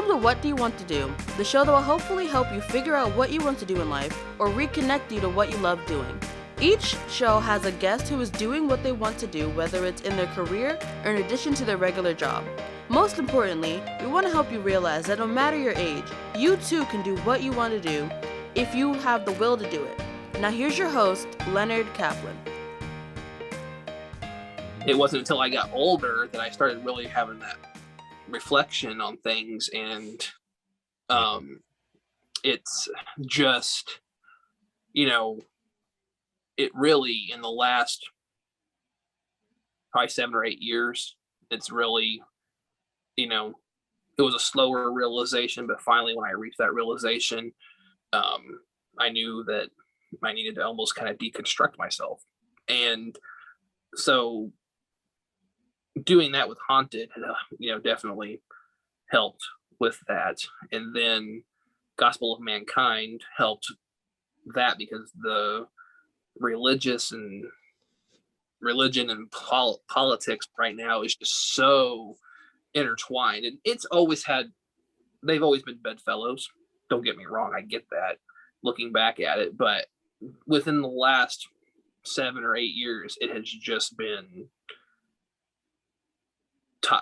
Welcome to What Do You Want to Do, the show that will hopefully help you figure out what you want to do in life or reconnect you to what you love doing. Each show has a guest who is doing what they want to do, whether it's in their career or in addition to their regular job. Most importantly, we want to help you realize that no matter your age, you too can do what you want to do if you have the will to do it. Now here's your host, Leonard Kaplan. It wasn't until I got older that I started really having that reflection on things, and it's just, it really, in the last probably 7 or 8 years, it's really, it was a slower realization, but finally when I reached that realization, I knew that I needed to almost kind of deconstruct myself. And so doing that with Haunted, definitely helped with that. And then Gospel of Mankind helped that because the religion and politics right now is just so intertwined. And they've always been bedfellows. Don't get me wrong, I get that looking back at it, but within the last 7 or 8 years, it has just been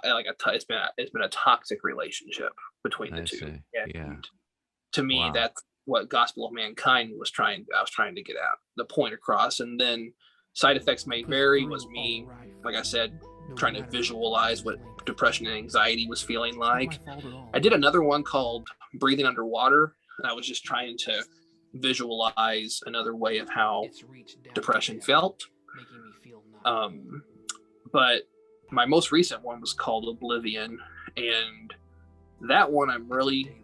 it's been a toxic relationship between the two. And to me, that's what Gospel of Mankind I was trying to get at, the point across. And then Side Effects May Vary was me, like I said, trying to visualize what depression and anxiety was feeling like. I did another one called Breathing Underwater, and I was just trying to visualize another way of how depression felt. But my most recent one was called Oblivion, and that one I'm really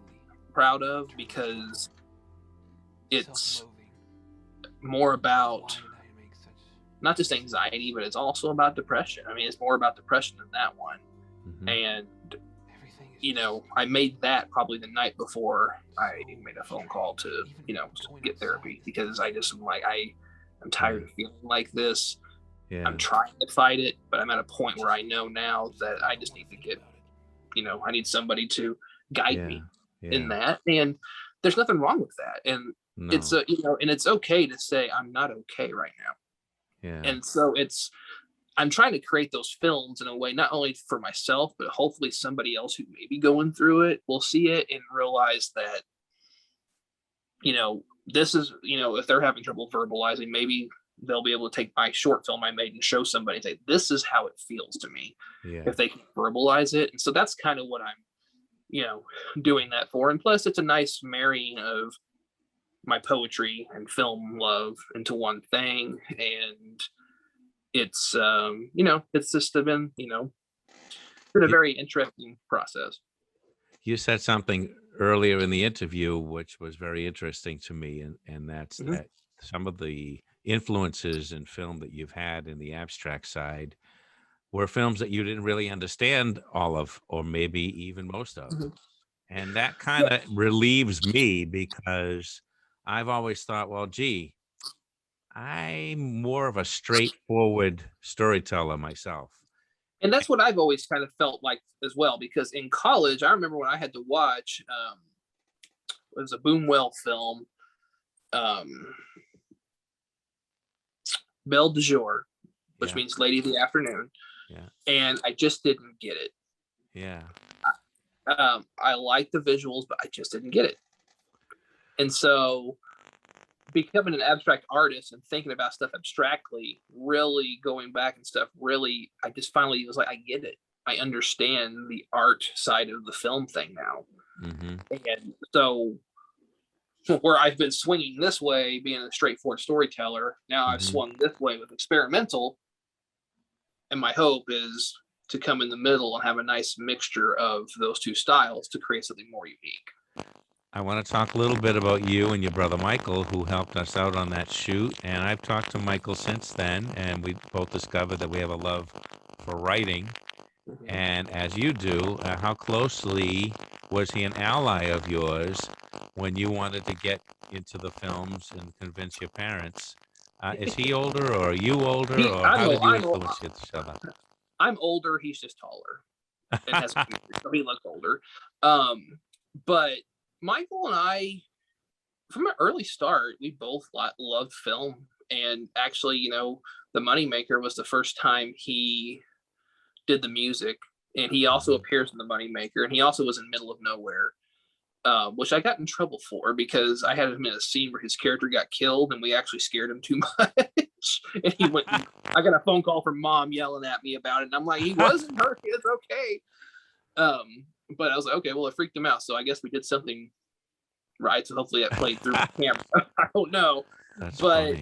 proud of because it's more about not just anxiety, but it's also about depression. I mean, it's more about depression than that one. Mm-hmm. And I made that probably the night before I made a phone call to get therapy, because I just I'm tired of feeling like this. Yeah. I'm trying to fight it, but I'm at a point where I know now that I just need to get, I need somebody to guide me in that. And there's nothing wrong with that. And it's and it's okay to say I'm not okay right now. Yeah. And so I'm trying to create those films in a way, not only for myself, but hopefully somebody else who may be going through it will see it and realize that, this is, if they're having trouble verbalizing, maybe they'll be able to take my short film I made and show somebody and say, this is how it feels to me, if they can verbalize it. And so that's kind of what I'm, doing that for. And plus it's a nice marrying of my poetry and film love into one thing. And it's, it's just been, been a very interesting process. You said something earlier in the interview, which was very interesting to me. And that's that some of the influences in film that you've had in the abstract side were films that you didn't really understand all of, or maybe even most of. Mm-hmm. And that kind of relieves me, because I've always thought, well, gee, I'm more of a straightforward storyteller myself. And that's what I've always kind of felt like as well, because in college, I remember when I had to watch, it was a Boomwell film, Belle de Jour, which means Lady of the Afternoon. Yeah. And I just didn't get it. Yeah. I liked the visuals, but I just didn't get it. And so becoming an abstract artist and thinking about stuff abstractly, really going back and stuff, really, I just finally was like, I get it. I understand the art side of the film thing now. Mm-hmm. And so where I've been swinging this way, being a straightforward storyteller, now I've swung this way with experimental. And my hope is to come in the middle and have a nice mixture of those two styles to create something more unique. I want to talk a little bit about you and your brother Michael, who helped us out on that shoot. And I've talked to Michael since then, and we both discovered that we have a love for writing. Mm-hmm. And as you do, how closely was he an ally of yours when you wanted to get into the films and convince your parents? Is he older, or are you older, or how did you influence each other? I'm older. He's just taller. It has so he looks older. But Michael and I, from an early start, we both loved film. And actually, The Moneymaker was the first time he did the music. And he also appears in The Moneymaker. And he also was in Middle of Nowhere, which I got in trouble for because I had him in a scene where his character got killed and we actually scared him too much. And he went, I got a phone call from Mom yelling at me about it. And I'm like, he wasn't hurt. It's okay. But I was like, okay, well, it freaked him out. So I guess we did something right. So hopefully that played through the camera. I don't know. That's But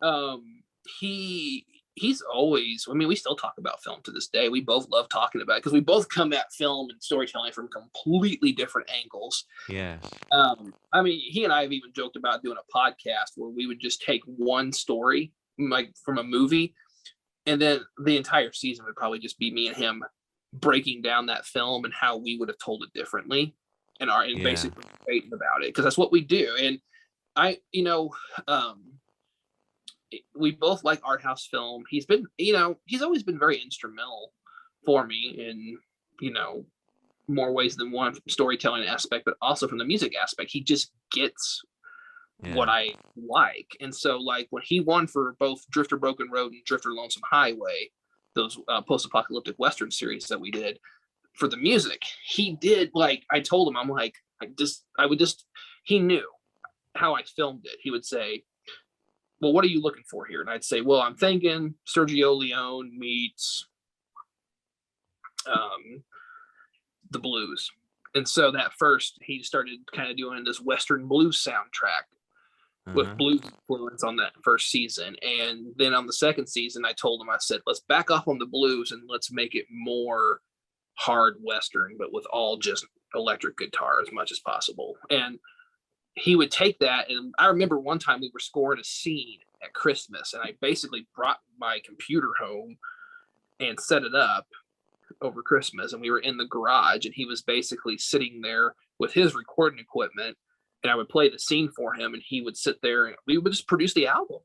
funny. He's always, I mean, we still talk about film to this day. We both love talking about it because we both come at film and storytelling from completely different angles. Yes. I mean, he and I have even joked about doing a podcast where we would just take one story, like from a movie, and then the entire season would probably just be me and him breaking down that film and how we would have told it differently and basically debating about it, because that's what we do. And we both like art house film. He's been, he's always been very instrumental for me in, more ways than one, from storytelling aspect, but also from the music aspect. He just gets what I like. And so, like, when he won for both Drifter Broken Road and Drifter Lonesome Highway, those post-apocalyptic Western series that we did for the music, he did, like, I told him, I'm like, he knew how I filmed it. He would say, well, what are you looking for here? And I'd say, well, I'm thinking Sergio Leone meets the blues. And so that first, he started kind of doing this Western blues soundtrack with blues influence on that first season. And then on the second season, I told him, I said, let's back off on the blues and let's make it more hard Western, but with all just electric guitar as much as possible. And he would take that. And I remember one time we were scoring a scene at Christmas, and I basically brought my computer home and set it up over Christmas. And we were in the garage, and he was basically sitting there with his recording equipment, and I would play the scene for him, and he would sit there, and we would just produce the album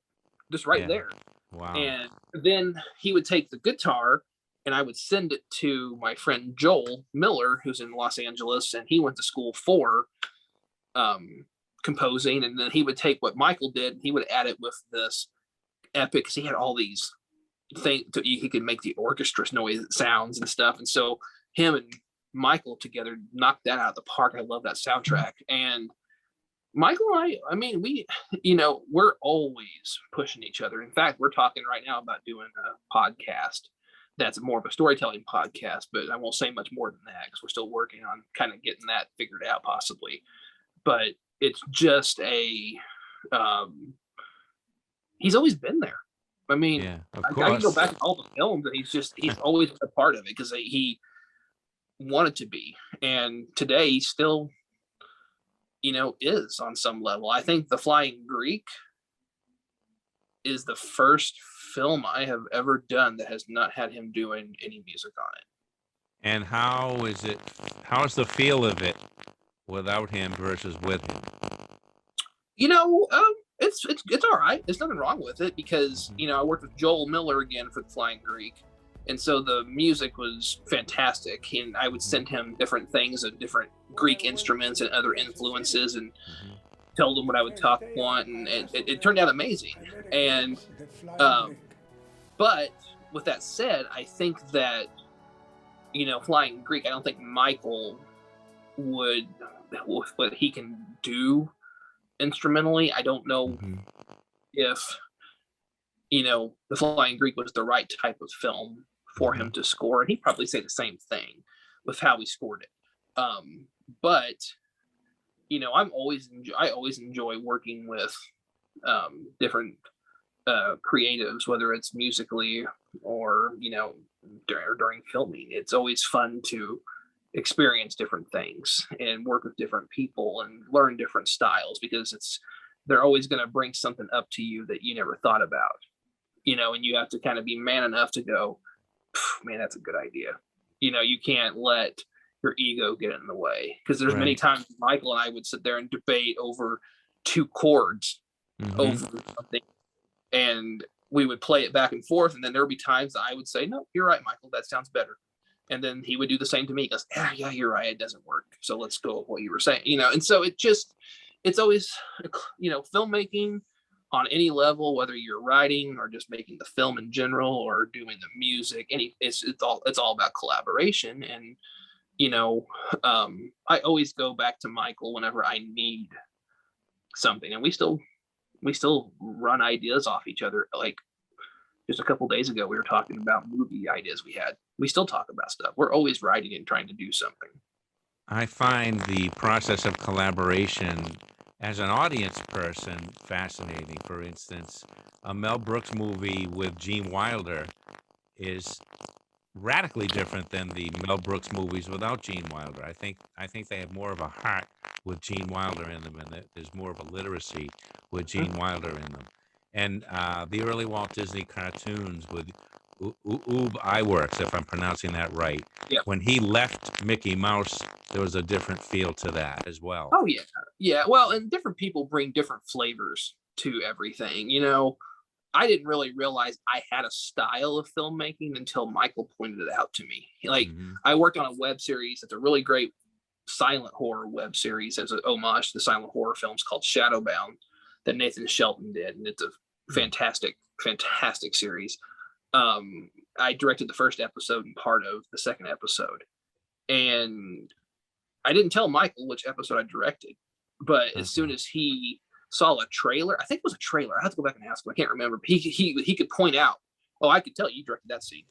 just right there. Wow. And then he would take the guitar, and I would send it to my friend Joel Miller, who's in Los Angeles, and he went to school for composing. And then he would take what Michael did, and he would add it with this epic, because he had all these things he could make the orchestra noise sounds and stuff. And so him and Michael together knocked that out of the park. I love that soundtrack. And Michael and I mean, we're always pushing each other. In fact, we're talking right now about doing a podcast that's more of a storytelling podcast, but I won't say much more than that because we're still working on kind of getting that figured out possibly. But it's just he's always been there. I mean, I can go back to all the films, and he's always been a part of it because he wanted to be. And today he still, is on some level. I think The Flying Greek is the first film I have ever done that has not had him doing any music on it. And how is the feel of it without him versus with him? It's all right. There's nothing wrong with it because, I worked with Joel Miller again for The Flying Greek. And so the music was fantastic. And I would send him different things of different Greek instruments and other influences and tell them what I would want. And it turned out amazing. And, but with that said, I think that, Flying Greek, I don't think Michael would, with what he can do instrumentally, I don't know if The Flying Greek was the right type of film for him to score, and he'd probably say the same thing with how we scored it. But I always enjoy working with different creatives, whether it's musically or during filming. It's always fun to experience different things and work with different people and learn different styles, because they're always going to bring something up to you that you never thought about, and you have to kind of be man enough to go, man, that's a good idea. You can't let your ego get in the way, because there's many times Michael and I would sit there and debate over 2 chords over something, and we would play it back and forth, and then there would be times that I would say, no, you're right, Michael, that sounds better. And then he would do the same to me. He goes, yeah, you're right. It doesn't work. So let's go with what you were saying, And so it's always, filmmaking on any level, whether you're writing or just making the film in general or doing the music, it's all about collaboration. And, I always go back to Michael whenever I need something, and we still run ideas off each other. Like just a couple days ago, we were talking about movie ideas we had. We still talk about stuff. We're always writing and trying to do something. I find the process of collaboration as an audience person fascinating. For instance, a Mel Brooks movie with Gene Wilder is radically different than the Mel Brooks movies without Gene Wilder. I think they have more of a heart with Gene Wilder in them, and there's more of a literacy with Gene Wilder in them. And the early Walt Disney cartoons with Ub Iwerks, if I'm pronouncing that right. Yep. When he left Mickey Mouse, there was a different feel to that as well. Oh yeah, yeah. Well, and different people bring different flavors to everything. I didn't really realize I had a style of filmmaking until Michael pointed it out to me. Like I worked on a web series that's a really great silent horror web series as an homage to the silent horror films called Shadowbound that Nathan Shelton did, and it's a fantastic series. I directed the first episode and part of the second episode, and I didn't tell Michael which episode I directed, but as soon as he saw a trailer, I think it was a trailer, I have to go back and ask him, I can't remember, but he could point out, oh, I could tell you directed that scene.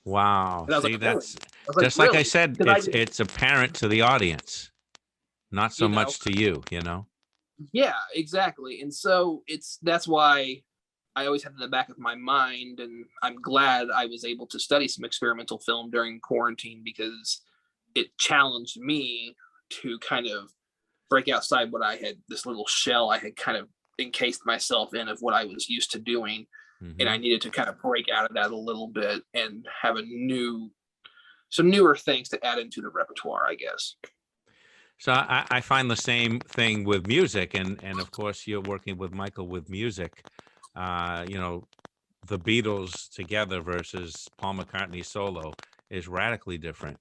Wow. And I was See, like, that's really? just like I said, it's apparent to the audience, not so much to you, Yeah, exactly. And so that's why I always had in the back of my mind, and I'm glad I was able to study some experimental film during quarantine, because it challenged me to kind of break outside what I had, this little shell I had kind of encased myself in of what I was used to doing. And I needed to kind of break out of that a little bit and have some newer things to add into the repertoire, I guess. So I find the same thing with music, and of course you're working with Michael with music. The Beatles together versus Paul McCartney solo is radically different.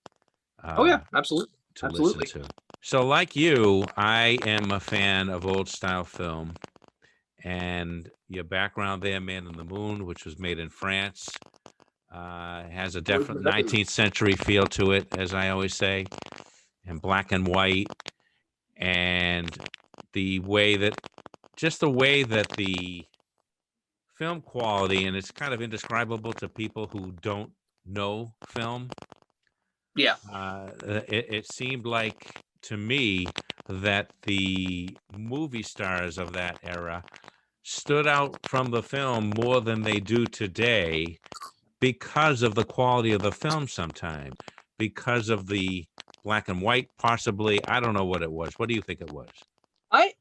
Oh yeah, absolutely. To listen to. So like you, I am a fan of old style film, and your background there, Man in the Moon, which was made in France, has a definite 19th century feel to it, as I always say, and black and white, and the way that the film quality, and it's kind of indescribable to people who don't know film. Yeah. It seemed like to me that the movie stars of that era stood out from the film more than they do today because of the quality of the film sometimes, because of the black and white, possibly. I don't know what it was. What do you think it was? I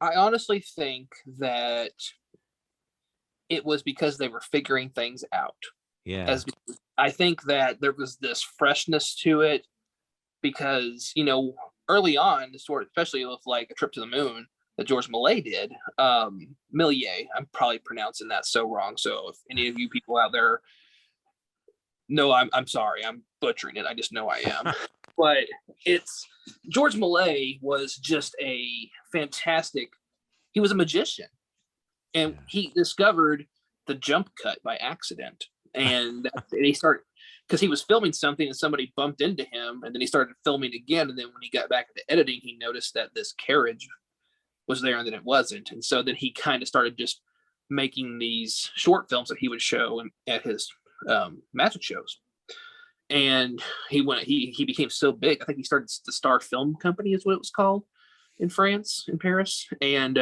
honestly think that it was because they were figuring things out. Yeah. I think that there was this freshness to it because, early on, especially with like A Trip to the Moon that George Millet did, Millier, I'm probably pronouncing that so wrong. So if any of you people out there know, I'm sorry, I'm butchering it. I just know I am. But George Millet was just he was a magician. And he discovered the jump cut by accident. And he started, because he was filming something and somebody bumped into him, and then he started filming again. And then when he got back to editing, he noticed that this carriage was there and then it wasn't. And so then he kind of started just making these short films that he would show at his magic shows. And he became so big. I think he started the Star Film Company is what it was called in France, in Paris. And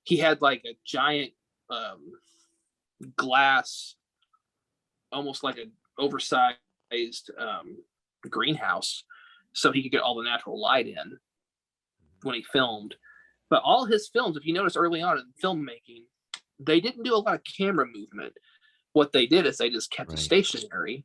he had like a giant glass, almost like an oversized greenhouse, so he could get all the natural light in when he filmed. But all his films, if you notice early on in filmmaking, they didn't do a lot of camera movement. What they did is they just kept it stationary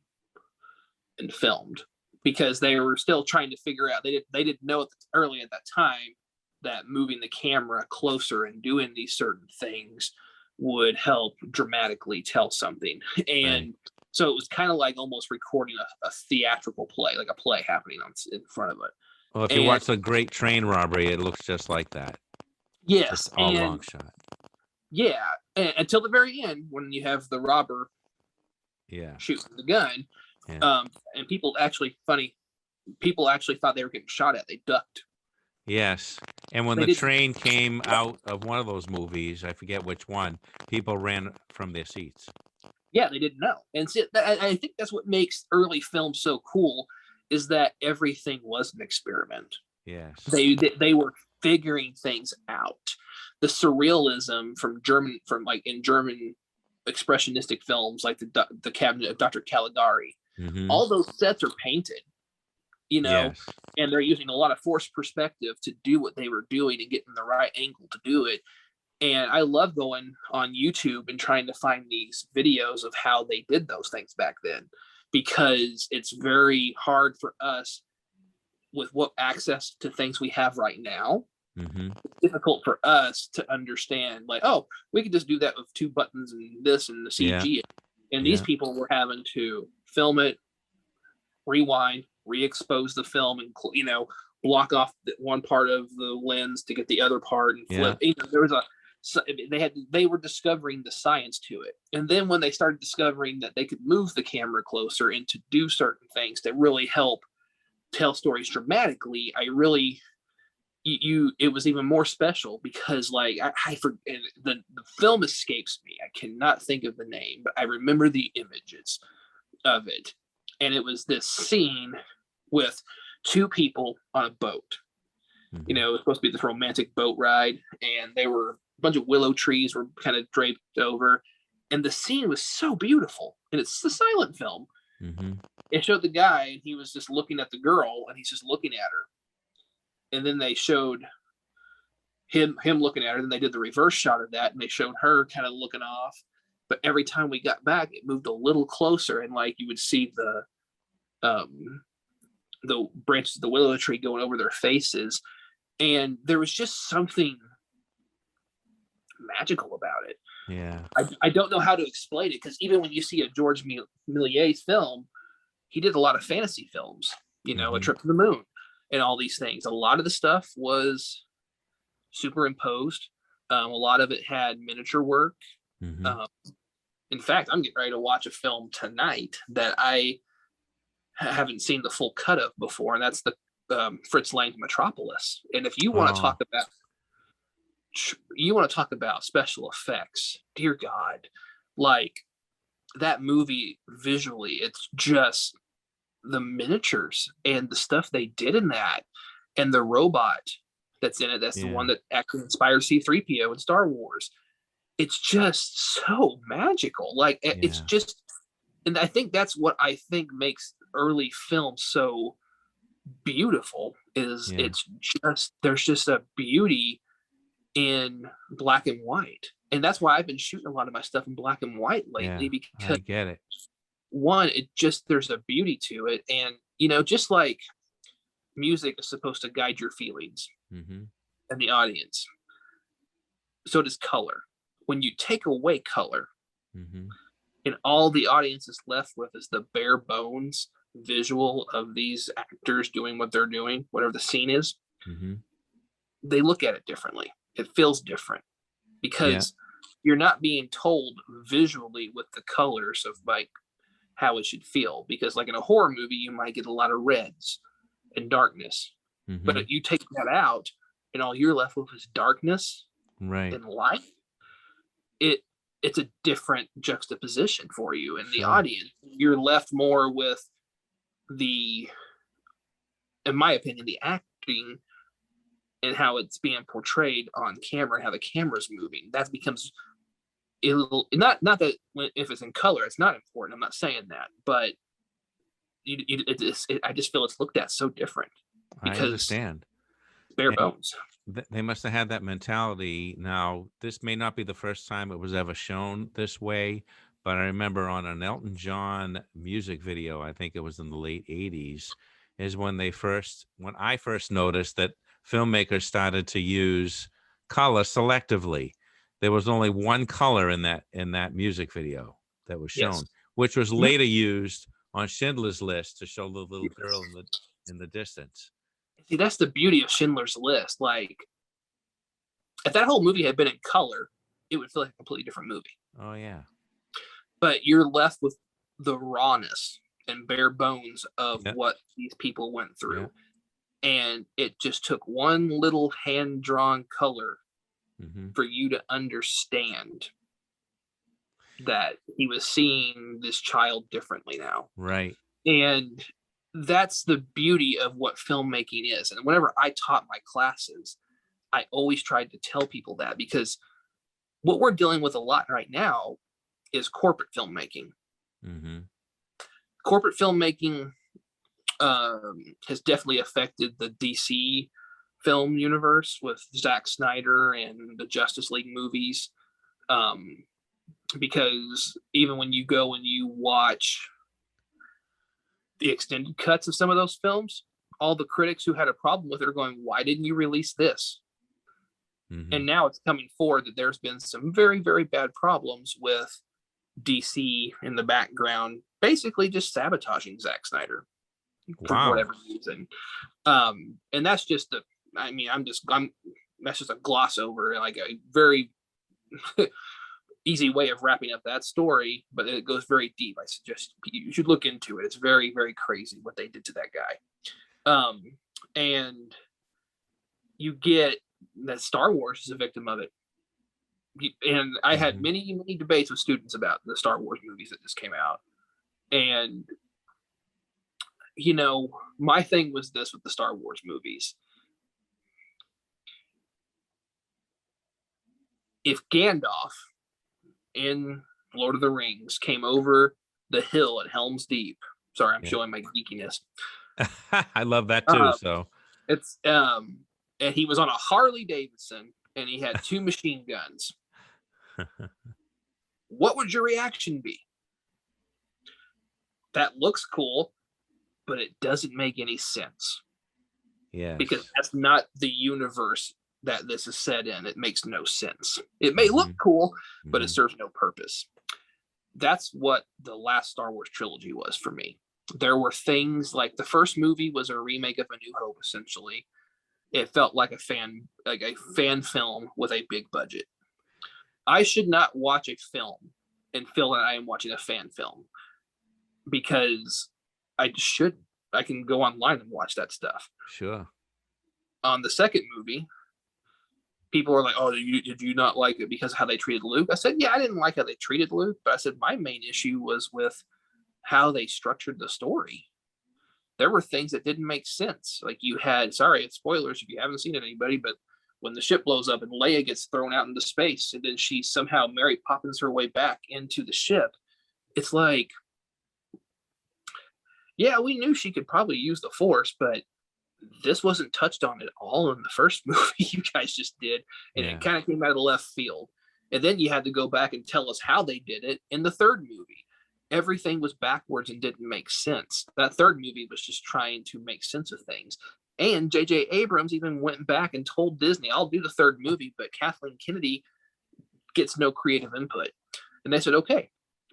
and filmed, because they were still trying to figure out, they didn't know early at that time that moving the camera closer and doing these certain things would help dramatically tell something. And So it was kind of like almost recording a theatrical play, like a play happening in front of it. Well, if you watch the Great Train Robbery, it looks just like that. Yes, just all long shot. Yeah, until the very end when you have the robber shooting the gun. Yeah. And people actually thought they were getting shot at. They ducked. Yes. And when the train came out of one of those movies, I forget which one, people ran from their seats. Yeah, they didn't know. And see, I think that's what makes early film so cool, is that everything was an experiment. Yes. They were figuring things out. The surrealism from German expressionistic films like the Cabinet of Dr. Caligari, all those sets are painted, and they're using a lot of forced perspective to do what they were doing and getting the right angle to do it. And I love going on YouTube and trying to find these videos of how they did those things back then, because it's very hard for us with what access to things we have right now. It's difficult for us to understand, like, oh, we could just do that with 2 buttons and this and the CG. And these people were having to film it, rewind, re-expose the film, and block off one part of the lens to get the other part and flip. There was they were discovering the science to it. And then when they started discovering that they could move the camera closer and to do certain things that really help tell stories dramatically, it was even more special, because like I forget, the film escapes me. I cannot think of the name, but I remember the images of it. And it was this scene with 2 people on a boat. It was supposed to be this romantic boat ride, and they were a bunch of willow trees were kind of draped over, and the scene was so beautiful. And it's a silent film. It showed the guy, and he was just looking at the girl, and he's just looking at her. And then they showed him looking at her. Then they did the reverse shot of that, and they showed her kind of looking off. But every time we got back, it moved a little closer, and like you would see the branches of the willow tree going over their faces. And there was just something magical about it. Yeah. I don't know how to explain it, because even when you see a George Méliès film, he did a lot of fantasy films, A Trip to the Moon and all these things. A lot of the stuff was superimposed. A lot of it had miniature work. In fact, I'm getting ready to watch a film tonight that I haven't seen the full cut of before, and that's the Fritz Lang's Metropolis. And if you want to talk about special effects, dear God, like that movie visually, it's just the miniatures and the stuff they did in that, and the robot that's in it, that's the one that actually inspired C-3PO in Star Wars. It's just so magical. Like it's just, and I think that's what I think makes early film so beautiful, is it's just, there's just a beauty in black and white. And that's why I've been shooting a lot of my stuff in black and white lately, because I get it. One, there's a beauty to it. And, just like music is supposed to guide your feelings and the audience, so does color. When you take away color and all the audience is left with is the bare bones visual of these actors doing what they're doing, whatever the scene is, they look at it differently. It feels different, because you're not being told visually with the colors of like how it should feel. Because like in a horror movie, you might get a lot of reds and darkness, but if you take that out and all you're left with is darkness and light, it's a different juxtaposition for you in the audience. You're left more with in my opinion, the acting and how it's being portrayed on camera, how the camera's moving. That becomes a little, not that if it's in color, it's not important. I'm not saying that, but I just feel it's looked at so different, because I understand. Bare bones. They must have had that mentality. Now, this may not be the first time it was ever shown this way, but I remember on an Elton John music video, I think it was in the late 80s, is when I first noticed that filmmakers started to use color selectively. There was only one color in that music video that was shown, which was later used on Schindler's List to show the little girl in the distance. See, that's the beauty of Schindler's List. Like, if that whole movie had been in color, it would feel like a completely different movie. Oh yeah. But you're left with the rawness and bare bones of Yep. what these people went through. Yep. And it just took one little hand-drawn color for you to understand that he was seeing this child differently now. Right. And that's the beauty of what filmmaking is. And whenever I taught my classes, I always tried to tell people that, because what we're dealing with a lot right now is corporate filmmaking. Corporate filmmaking has definitely affected the DC film universe with Zack Snyder and the Justice League movies. Because even when you go and you watch the extended cuts of some of those films, all the critics who had a problem with it are going, why didn't you release this? And now it's coming forward that there's been some very, very bad problems with DC in the background, basically just sabotaging Zack Snyder for whatever reason. And that's just that's just a gloss over, like a very easy way of wrapping up that story, but it goes very deep. I suggest you should look into it. It's very, very crazy what they did to that guy. And you get that Star Wars is a victim of it. And I had many, many debates with students about the Star Wars movies that just came out. And, you know, my thing was this with the Star Wars movies. If Gandalf in Lord of the Rings came over the hill at Helm's Deep, sorry, I'm showing my geekiness. I love that too. So it's and he was on a Harley Davidson and he had 2 machine guns. What would your reaction be? That looks cool, but it doesn't make any sense. Yeah. Because that's not the universe that this is set in. It makes no sense. It may look cool, but it serves no purpose. That's what the last Star Wars trilogy was for me. There were things like the first movie was a remake of A New Hope, essentially. It felt like a fan film with a big budget. I should not watch a film and feel that I am watching a fan film, because I shouldn't. I can go online and watch that stuff. Sure. On the second movie, people were like, oh, did you not like it because of how they treated Luke? I said, yeah, I didn't like how they treated Luke, but I said my main issue was with how they structured the story. There were things that didn't make sense. Like you had, sorry, it's spoilers if you haven't seen it, anybody, but when the ship blows up and Leia gets thrown out into space and then she somehow Mary Poppins her way back into the ship, it's like, yeah, we knew she could probably use the Force, but this wasn't touched on at all in the first movie you guys just did. And it kind of came out of the left field. And then you had to go back and tell us how they did it in the third movie. Everything was backwards and didn't make sense. That third movie was just trying to make sense of things. And J.J. Abrams even went back and told Disney, I'll do the third movie, but Kathleen Kennedy gets no creative input. And they said, okay.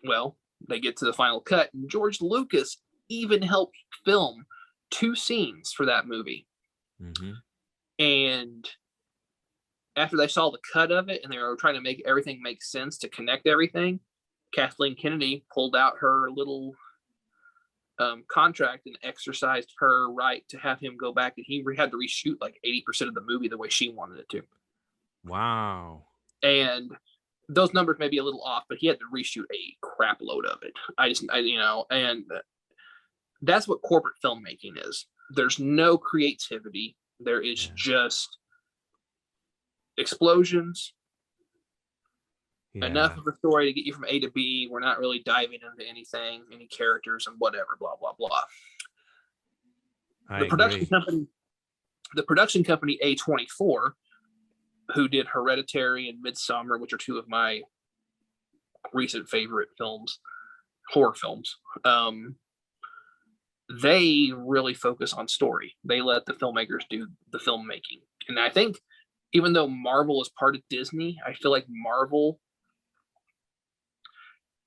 Well, they get to the final cut, and George Lucas even helped film 2 scenes for that movie. And after they saw the cut of it and they were trying to make everything make sense to connect everything, Kathleen Kennedy pulled out her little contract and exercised her right to have him go back, and he had to reshoot like 80% of the movie the way she wanted it to. Wow. And those numbers may be a little off, but he had to reshoot a crap load of it. And that's what corporate filmmaking is. There's no creativity. There is just explosions, enough of a story to get you from A to B. We're not really diving into anything, any characters and whatever, blah, blah, blah. The production company A24, who did Hereditary and Midsommar, which are 2 of my recent favorite films, horror films, they really focus on story. They let the filmmakers do the filmmaking. And I think even though Marvel is part of Disney, I feel like Marvel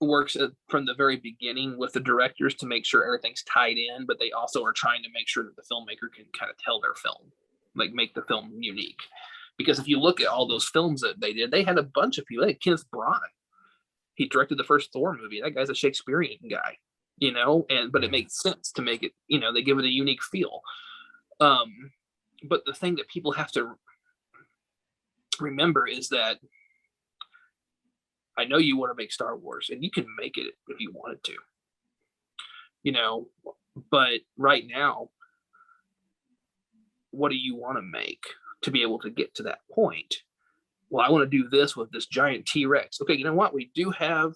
works from the very beginning with the directors to make sure everything's tied in, but they also are trying to make sure that the filmmaker can kind of tell their film, like make the film unique. Because if you look at all those films that they did, they had a bunch of people. They had Kenneth Branagh. He directed the first Thor movie. That guy's a Shakespearean guy, but it makes sense to make it, they give it a unique feel. But the thing that people have to remember is that I know you want to make Star Wars, and you can make it if you wanted to, but right now, what do you want to make to be able to get to that point? Well, I want to do this with this giant T-Rex. Okay, you know what? We do have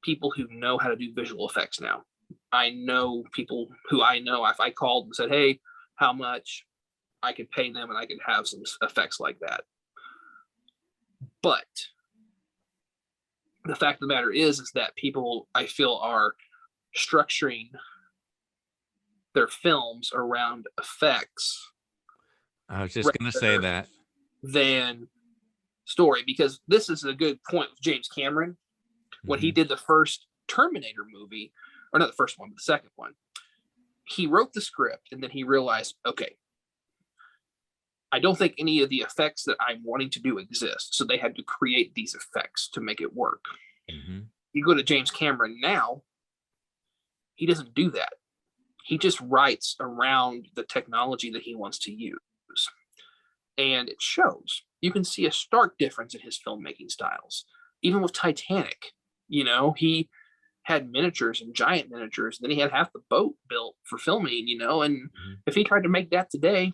people who know how to do visual effects now. I know people who if I called and said, hey, how much, I could pay them and I could have some effects like that. But the fact of the matter is that people, I feel, are structuring their films around effects. I was just going to say that. Than story, because this is a good point with James Cameron. When he did the first Terminator movie, or not the first one, but the second one, he wrote the script and then he realized, okay, I don't think any of the effects that I'm wanting to do exist. So they had to create these effects to make it work. You go to James Cameron now, he doesn't do that. He just writes around the technology that he wants to use. And it shows. You can see a stark difference in his filmmaking styles. Even with Titanic, he had miniatures and giant miniatures. Then he had half the boat built for filming, and if he tried to make that today,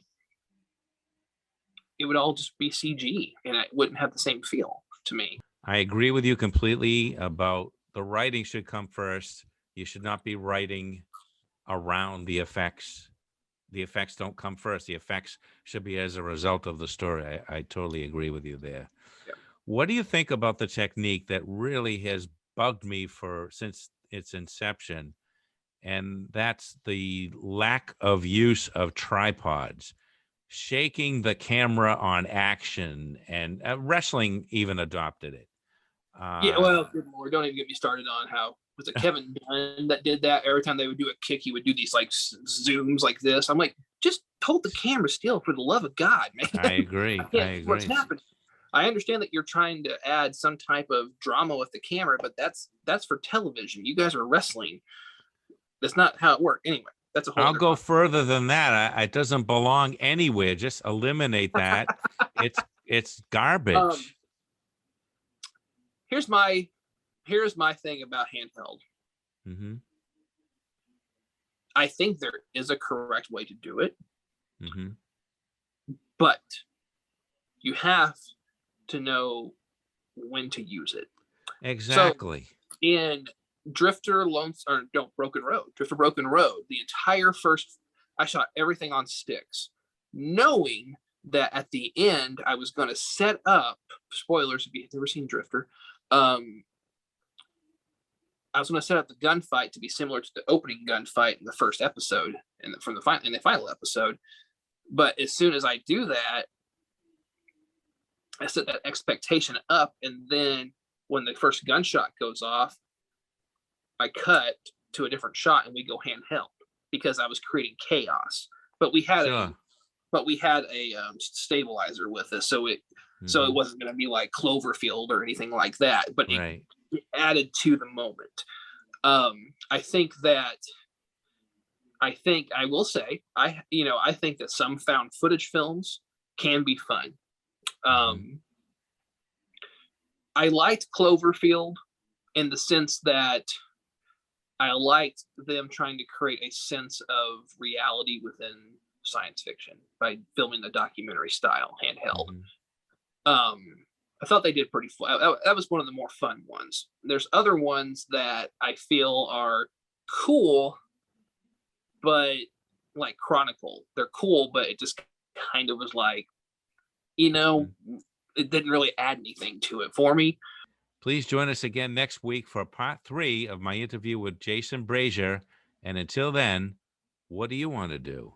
it would all just be CG and it wouldn't have the same feel to me. I agree with you completely about the writing should come first. You should not be writing around the effects. The effects don't come first. The effects should be as a result of the story. I totally agree with you there. Yeah. What do you think about the technique that really has bugged me since its inception? And that's the lack of use of tripods. Shaking the camera on action, and wrestling even adopted it. Well, good Lord, don't even get me started on how was it Kevin Dunn that did that? Every time they would do a kick, he would do these like zooms like this. I'm like, just hold the camera still, for the love of God, man. I agree. What's happening? I understand that you're trying to add some type of drama with the camera, but that's for television. You guys are wrestling. That's not how it works. Anyway. That's a whole. I'll go further than that. It doesn't belong anywhere. Just eliminate that. It's garbage. Here's my thing about handheld. I think there is a correct way to do it, but you have to know when to use it. Exactly. So in Drifter Broken Road, the entire first, I shot everything on sticks, knowing that at the end I was going to set up, spoilers if you've never seen Drifter, I was going to set up the gunfight to be similar to the opening gunfight in the first episode and from the final episode. But as soon as I do that, I set that expectation up, and then when the first gunshot goes off, I cut to a different shot and we go handheld because I was creating chaos. But we had a stabilizer with us, so it wasn't going to be like Cloverfield or anything like that. But it added to the moment. I think I will say I think that some found footage films can be fun. I liked Cloverfield in the sense that I liked them trying to create a sense of reality within science fiction by filming the documentary style handheld. I thought they did pretty fun. That was one of the more fun ones. There's other ones that I feel are cool, but like Chronicle, they're cool, but it just kind of was like, it didn't really add anything to it for me. Please join us again next week for part 3 of my interview with Jason Brasier. And until then, what do you want to do?